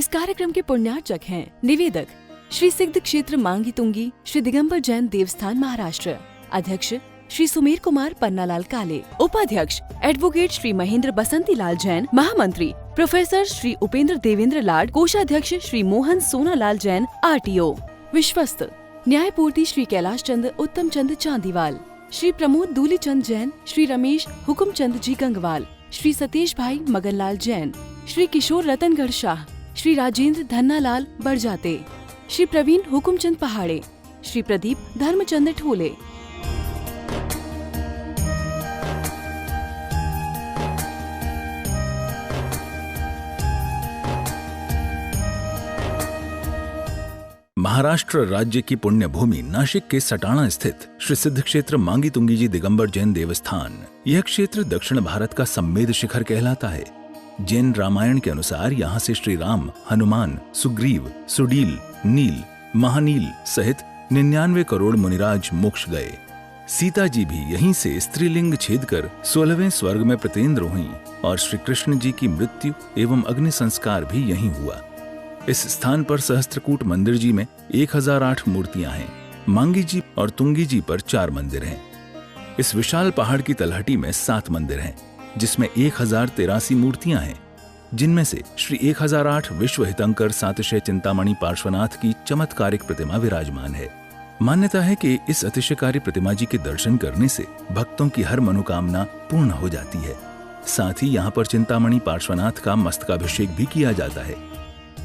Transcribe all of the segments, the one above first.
इस कार्यक्रम के पुण्यार्चक हैं निवेदक श्री सिद्ध क्षेत्र मांगी तुंगी श्री दिगंबर जैन देवस्थान महाराष्ट्र, अध्यक्ष श्री सुमेर कुमार पन्नालाल काले, उपाध्यक्ष एडवोकेट श्री महेंद्र बसंती लाल जैन, महामंत्री प्रोफेसर श्री उपेंद्र देवेंद्र लाड, कोषाध्यक्ष श्री मोहन सोनालाल जैन RTO, विश्वस्त न्यायपूर्ति श्री कैलाश चंद उत्तम चंद चांदीवाल, श्री प्रमोद दूली चंद जैन, श्री रमेश हुकुम चंद जी गंगवाल, श्री सतीश भाई मगनलाल जैन, श्री किशोर रतनगढ़ शाह, श्री राजेंद्र धन्नालाल बड़जाते, श्री प्रवीण हुकुमचंद पहाड़े, श्री प्रदीप धर्मचंद ठोले। महाराष्ट्र राज्य की पुण्य भूमि नाशिक के सटाणा स्थित श्री सिद्ध क्षेत्र मांगी तुंगी जी दिगंबर जैन देवस्थान, यह क्षेत्र दक्षिण भारत का सम्मेद शिखर कहलाता है। जैन रामायण के अनुसार यहाँ से श्री राम, हनुमान, सुग्रीव, सुडील, नील, महानील सहित 99 करोड़ मुनिराज मोक्ष गए। सीता जी भी यहीं से स्त्रीलिंग छेद कर 16वें स्वर्ग में प्रतिन्द्र हुई और श्री कृष्ण जी की मृत्यु एवं अग्नि संस्कार भी यहीं हुआ। इस स्थान पर सहस्त्रकूट मंदिर जी में 1008 मूर्तियां हैं। मांगी जी और तुंगी जी पर 4 मंदिर हैं। इस विशाल पहाड़ की तलहटी में 7 मंदिर हैं, जिसमें 1083 मूर्तियां हैं, जिनमें से श्री 1008 विश्व हितंकर सातिशय चिंतामणि पार्श्वनाथ की चमत्कारिक प्रतिमा विराजमान है। मान्यता है कि इस अतिशयकारी प्रतिमा जी के दर्शन करने से भक्तों की हर मनोकामना पूर्ण हो जाती है। साथ ही यहाँ पर चिंतामणि पार्श्वनाथ का मस्तकाभिषेक भी किया जाता है।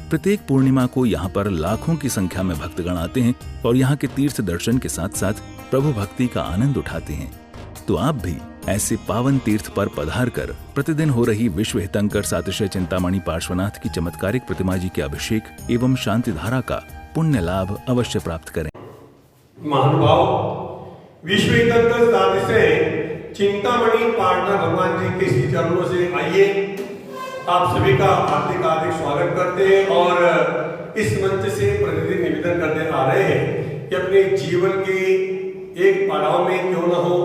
प्रत्येक पूर्णिमा को यहाँ पर लाखों की संख्या में भक्तगण आते हैं और यहाँ के तीर्थ दर्शन के साथ साथ प्रभु भक्ति का आनंद उठाते हैं। तो आप भी ऐसे पावन तीर्थ पर पधार कर प्रतिदिन हो रही विश्व हितंकर सातिशय चिंतामणि पार्श्वनाथ की चमत्कारिक प्रतिमा जी के अभिषेक एवं शांति धारा का पुण्य लाभ अवश्य प्राप्त करें। महानुभाव, विश्व हितंकर सातिशय चिंतामणि पार्श्वनाथ भगवान जी के श्री चरणों से आइए, आप सभी का हार्दिक स्वागत करते हैं और इस मंच से प्रतिदिन निवेदन करते आ रहे हैं कि अपने जीवन के एक पड़ाव में क्यों न हो,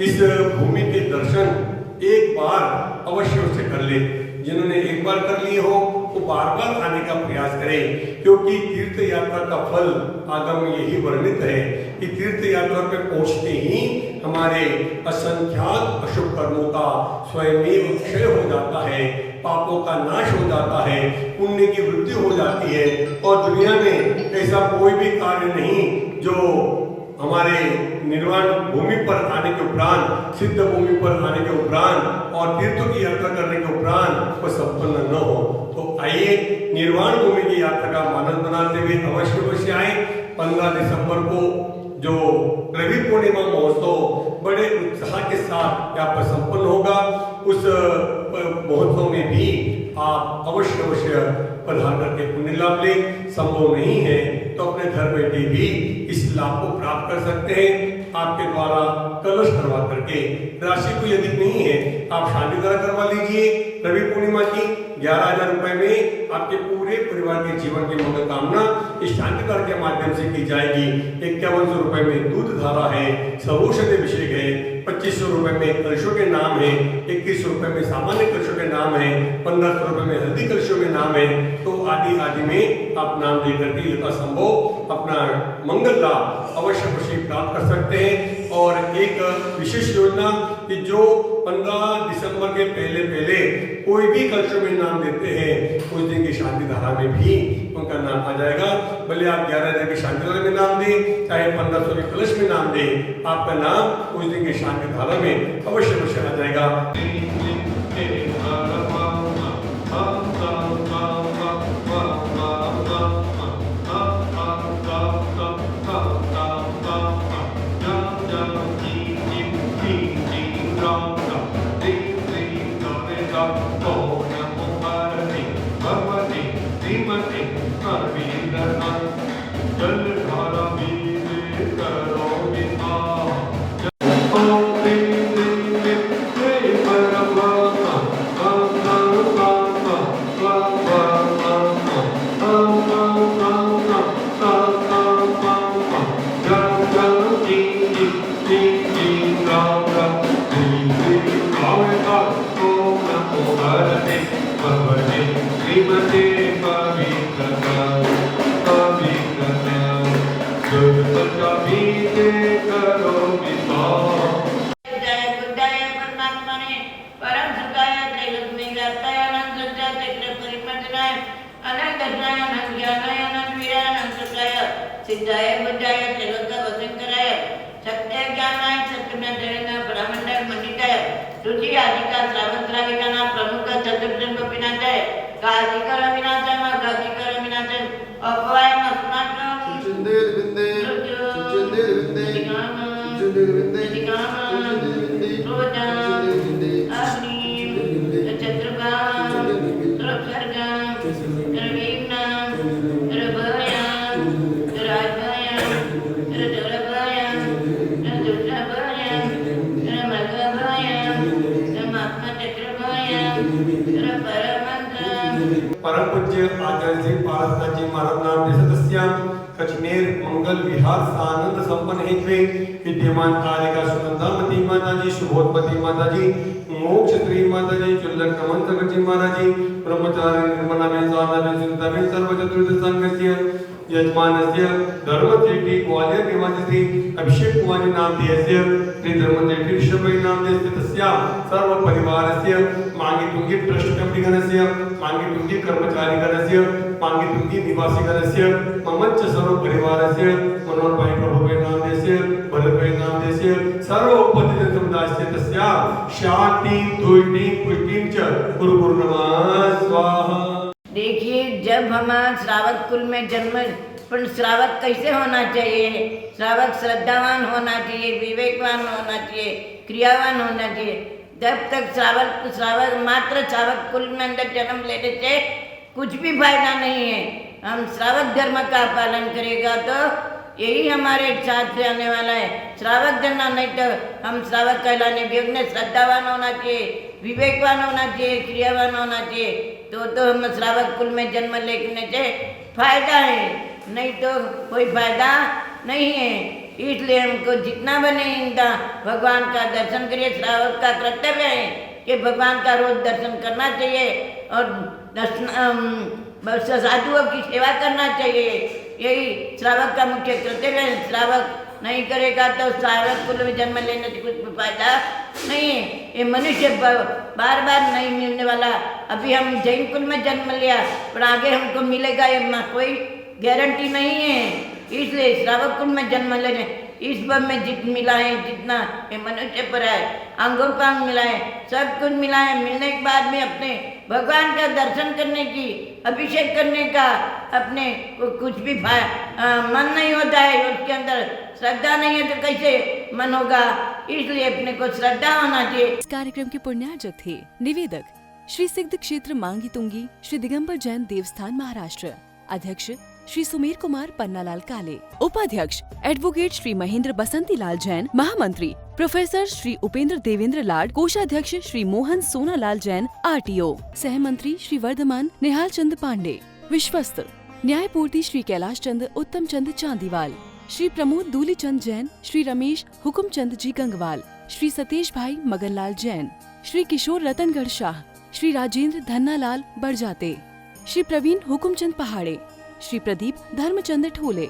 इस भूमि के दर्शन एक बार अवश्य से कर ले। जिन्होंने एक बार कर लिए हो वो बार बार आने का प्रयास करें, क्योंकि तीर्थ यात्रा का फल आगम में यही वर्णित है कि तीर्थ यात्रा पे पहुंचते ही हमारे असंख्यात अशुभ कर्मों का स्वयं क्षय हो जाता है, पापों का नाश हो जाता है, पुण्य की वृद्धि हो जाती है और दुनिया में ऐसा कोई भी कार्य नहीं जो हमारे निर्वाण भूमि पर आने के उपरांत, सिद्ध भूमि पर आने के उपरांत और तीर्थों की यात्रा करने के उपरांत वो संपन्न न हो। तो आइए निर्वाण भूमि की यात्रा का मानस बनाते हुए अवश्य आए। 15 दिसंबर को जो रवि पूर्णिमा महोत्सव बड़े उत्साह के साथ यहाँ पर संपन्न होगा, उस महोत्सव में भी आप अवश्य पधार करके पुण्य लाभ लें। संभव नहीं है तो अपने घर बैठे भी इस लाभ को प्राप्त कर सकते हैं। आपके द्वारा कलश करवा करके, राशि कोई अधिक नहीं है, आप शांति धारा करवा लीजिए। रवि पूर्णिमा की 11,000 रुपए में आपके पूरे परिवार के जीवन की मंगल कामना इस शांति धारा के माध्यम से की जाएगी। 5100 रुपए में दूध धारा है, सर्वौषधि अभिषेक है, 2500 रुपए में कलशों के नाम है, 2100 रुपए में सामान्य कलशों के नाम है, 1500 रुपए में हल्दी कलशों के नाम है। तो आदि में आप नाम देकर के यथासंभव अपना मंगल लाभ अवश्य प्राप्त कर सकते हैं। और एक विशेष योजना कि जो 15 दिसंबर के पहले कोई भी कलशों में नाम देते हैं, उस दिन की शांति धारा में भी उनका नाम आ जाएगा। भले आप 11,000 की शांति धारा में नाम दें, चाहे 1500 के कलश में नाम दें, आपका नाम उस दिन की शांति धारा में अवश्य आ जाएगा। श्रीमते पवित्रता पवित्रता दुर्दशा बीते करो विपाक जय बुद्धाय परमात्मने परम सुखाय त्रैलोक में व्याप्ताय अनंत सत्याय चक्र परिवर्तनाय अनंत दर्शनाय अनंत ज्ञानाय अनंत वीराय अनंत सुखाय सिद्धाय बुद्धाय त्रैलोक वसंकराय सत्य ज्ञानाय सत्यज्ञ जगन्नाथ ब्रह्मांड मंडिताय रुचि आदि का श्रावण विधाना प्रमुख चतुर्जन गोपीनाथाय कादिकर विनाशाय मगादिकर विनाशाय अपवाय अस्माकं चिंदेर विंदे चिंदेर विंदे चिंदेर विंदे परम पूज्य आचार्य श्री पारसनाथ जी महाराज नाम देशस्याम कचनेर मंगल विहार सानंद संपन्न हेतवे विद्यमान कालिका सुनंदामती माता जी शुभोत्पत्ति माता जी मोक्ष श्री माता जी चुल्लक नमन सगजी महाराज जी ब्रह्मचारी निर्मला में साधना में चिंता में सर्व चतुर्थ संगस्य यजमानस्य धर्मसेठी ग्वालियर निवासी श्री अभिषेक कुमार नाम देयस्य श्री धर्मसेठी ऋषभ नाम देयस्य तस्या सर्व परिवारस्य मांगी तुंगी ट्रस्ट कमिटी गणस्य मांगी तुंगी कर्मचारी गणस्य मांगी तुंगी निवासी गणस्य ममच्च सर्व परिवारस्य मनोहर भाई प्रभु भाई नाम देयस्य भरत भाई नाम देयस्य सर्व उपस्थित समुदायस्य तस्या शांति तुष्टि पुष्टि च गुरु गुरु नमः स्वाहा। देखिए, जब हम श्रावक कुल में जन्म, पर श्रावक कैसे होना चाहिए? श्रावक श्रद्धावान होना चाहिए, विवेकवान होना चाहिए, क्रियावान होना चाहिए। जब तक श्रावक मात्र श्रावक कुल में अंदर जन्म लेने से कुछ भी फायदा नहीं है। हम श्रावक धर्म का पालन करेगा तो यही हमारे साथ से आने वाला है। श्रावक जनना नहीं तो हम श्रावक कहलाने योग्य, श्रद्धावान होना चाहिए, विवेकवान होना चाहिए, क्रियावान होना चाहिए। तो हम श्रावक कुल में जन्म लेने से फायदा है, नहीं तो कोई फायदा नहीं है। इसलिए हमको जितना बने इतना भगवान का दर्शन करिए। श्रावक का कर्तव्य है कि भगवान का रोज दर्शन करना चाहिए और साधुओं की सेवा करना चाहिए। यही श्रावक का मुख्य कर्तव्य है। श्रावक नहीं करेगा तो श्रावक कुल में जन्म लेने से कुछ फायदा नहीं है। ये मनुष्य बार बार नहीं मिलने वाला। अभी हम जैन कुल में जन्म लिया, पर आगे हमको मिलेगा ये कोई गारंटी नहीं है। इसलिए श्रावक कुल में जन्म लेने इस वन में जितना मिला है, जितना ये मनुष्य पर है, अंगोपांग मिला है, सब कुछ मिला है। मिलने के बाद में अपने भगवान का दर्शन करने की, अभिषेक करने का अपने को कुछ भी मन नहीं होता है, उसके अंदर श्रद्धा नहीं है तो कैसे मन होगा? इसलिए अपने को श्रद्धा होना चाहिए। इस कार्यक्रम के पुण्यार्जक थे निवेदक श्री सिद्ध क्षेत्र मांगी तुंगी श्री दिगंबर जैन देवस्थान महाराष्ट्र, अध्यक्ष श्री सुमेर कुमार पन्नालाल काले, उपाध्यक्ष एडवोकेट श्री महेंद्र बसंती लाल जैन, महामंत्री प्रोफेसर श्री उपेंद्र देवेंद्र लाड, कोषाध्यक्ष श्री मोहन सोनालाल जैन RTO, सहमंत्री श्री वर्धमान निहाल चंद पांडे, विश्वस्त न्यायपूर्ति श्री कैलाश चंद उत्तम चंद चांदीवाल, श्री प्रमोद दूली चंद जैन, श्री रमेश हुकुम चंद जी गंगवाल, श्री सतीश भाई मगनलाल जैन, श्री किशोर रतनगढ़ शाह, श्री राजेंद्र धन्नालाल बड़जाते, श्री प्रवीण हुकुमचंद पहाड़े, श्री प्रदीप धर्मचंद ठोले।